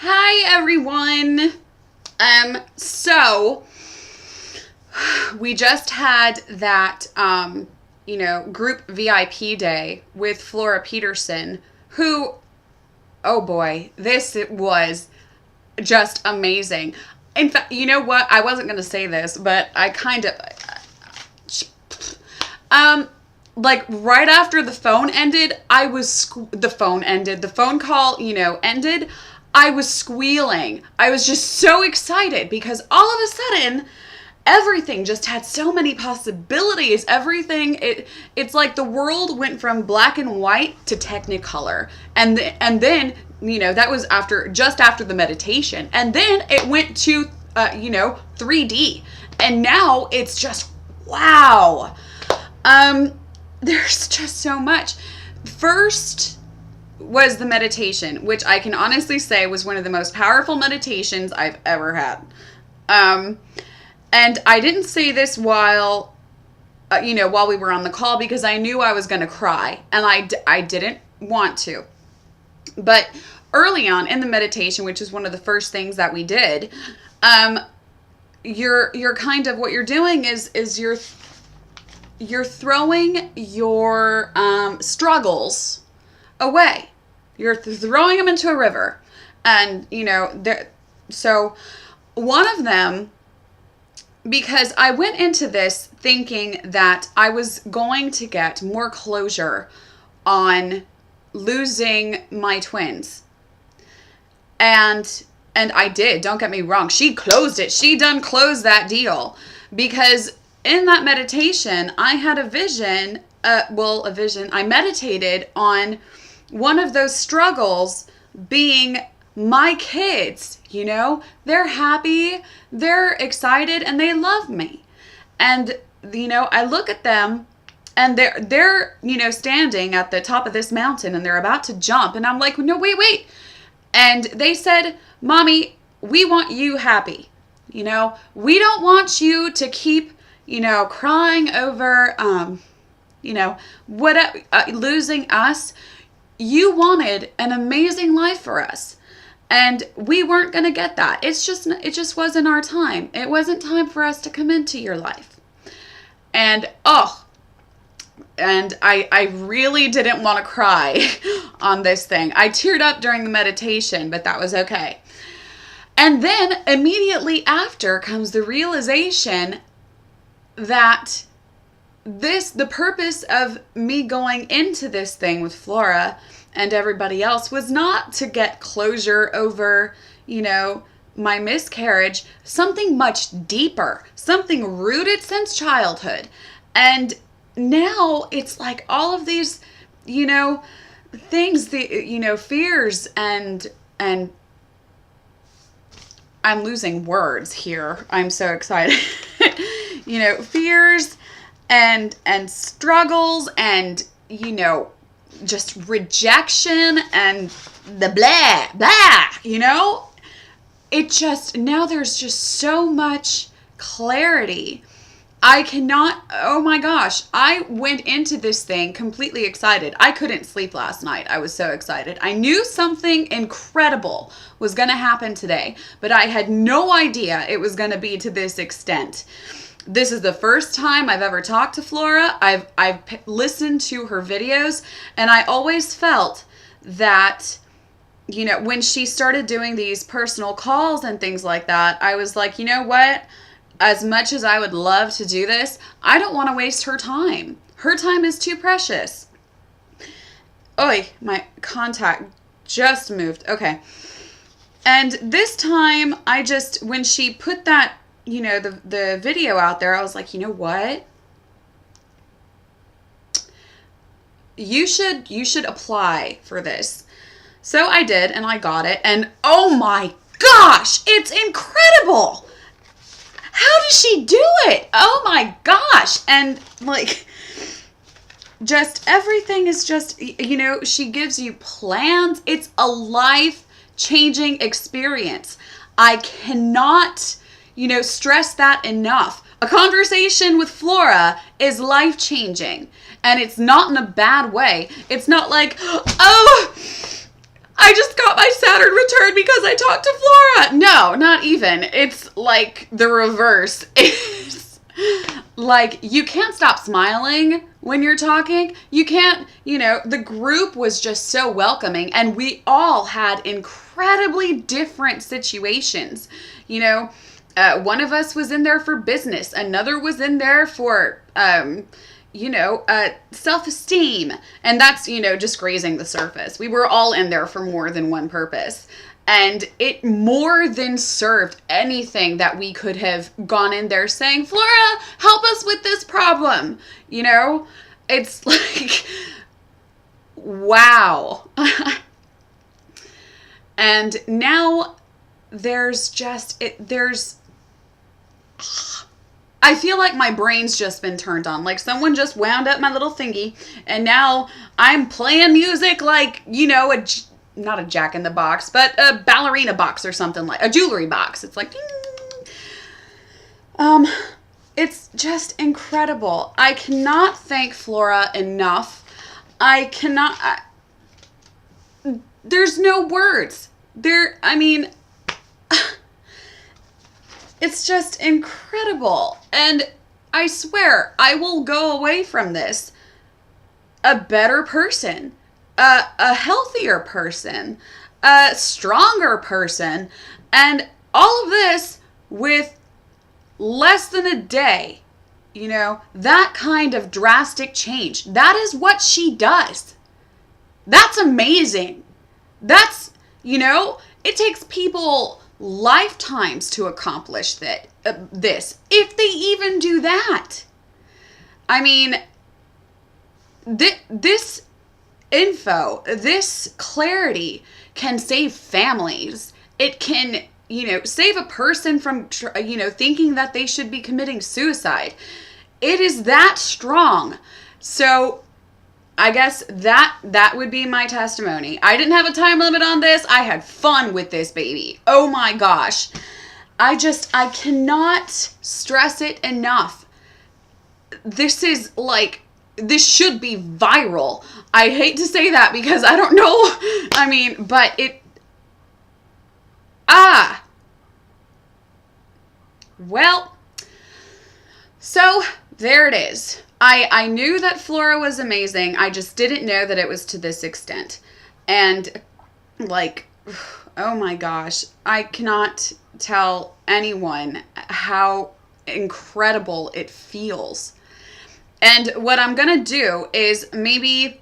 Hi everyone. So we just had that group VIP day with Flora Peterson, who, oh boy, this was just amazing. In fact, you know what? I wasn't going to say this, but I kind of like right after the phone ended, the phone call, ended. I was squealing. I was just so excited because all of a sudden, everything just had so many possibilities. It's like the world went from black and white to Technicolor. And then, that was just after the meditation. And then it went to, 3D. And now it's just, wow. There's just so much. First was the meditation, which I can honestly say was one of the most powerful meditations I've ever had. And I didn't say this while we were on the call because I knew I was going to cry, and I didn't want to. But early on in the meditation, which is one of the first things that we did, you're kind of, what you're doing is you're throwing your struggles away. You're throwing them into a river. And, so one of them, because I went into this thinking that I was going to get more closure on losing my twins. And I did, don't get me wrong. She closed it. She done closed that deal. Because in that meditation, I had a vision. I meditated on one of those struggles being my kids. They're happy, they're excited, and they love me. And, I look at them and they're standing at the top of this mountain and they're about to jump. And I'm like, no, wait. And they said, Mommy, we want you happy. We don't want you to keep, crying over, losing us. You wanted an amazing life for us. And we weren't going to get that. It just wasn't our time. It wasn't time for us to come into your life. And, I really didn't want to cry on this thing. I teared up during the meditation, but that was okay. And then immediately after comes the realization that the purpose of me going into this thing with Flora and everybody else was not to get closure over, my miscarriage, something much deeper, something rooted since childhood. And now it's like all of these, things, fears and I'm losing words here. I'm so excited. Fears and struggles and, just rejection and the blah, blah, it just, now there's just so much clarity. Oh my gosh, I went into this thing completely excited. I couldn't sleep last night. I was so excited. I knew something incredible was going to happen today, but I had no idea it was going to be to this extent. This is the first time I've ever talked to Flora. I've listened to her videos, and I always felt that, when she started doing these personal calls and things like that, I was like, you know what? As much as I would love to do this, I don't want to waste her time. Her time is too precious. Oy, my contact just moved. Okay. And this time, when she put that, the video out there, I was like, you know what? You should apply for this. So I did, and I got it. And oh my gosh, it's incredible. How does she do it? Oh my gosh. And just everything is just, she gives you plans. It's a life-changing experience. I cannot, stress that enough. A conversation with Flora is life-changing. And it's not in a bad way. It's not like, oh, I just got my Saturn returned because I talked to Flora. No, not even. It's like the reverse. It's like you can't stop smiling when you're talking. You can't, the group was just so welcoming, and we all had incredibly different situations. One of us was in there for business. Another was in there for, self-esteem. And that's, just grazing the surface. We were all in there for more than one purpose. And it more than served anything that we could have gone in there saying, Flora, help us with this problem. It's like, wow. And now I feel like my brain's just been turned on. Like someone just wound up my little thingy, and now I'm playing music like, not a Jack in the Box, but a ballerina box or something, like a jewelry box. It's like, ding. It's just incredible. I cannot thank Flora enough. There's no words. It's just incredible. And I swear, I will go away from this a better person, a healthier person, a stronger person, and all of this with less than a day. That kind of drastic change. That is what she does. That's amazing. That's, it takes people lifetimes to accomplish this, if they even do that. This info, this clarity can save families. It can, save a person from, thinking that they should be committing suicide. It is that strong. So I guess that would be my testimony. I didn't have a time limit on this. I had fun with this baby. Oh my gosh. I cannot stress it enough. This should be viral. I hate to say that because I don't know. But well, so there it is. I knew that Flora was amazing. I just didn't know that it was to this extent. And oh my gosh, I cannot tell anyone how incredible it feels. And what I'm going to do is maybe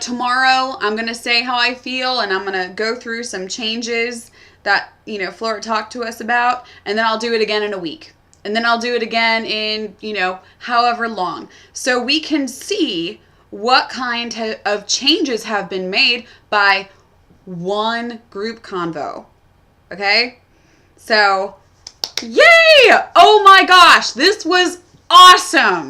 tomorrow, I'm going to say how I feel, and I'm going to go through some changes that, Flora talked to us about, and then I'll do it again in a week. And then I'll do it again in, however long. So we can see what kind of changes have been made by one group convo. Okay? So, yay! Oh my gosh, this was awesome!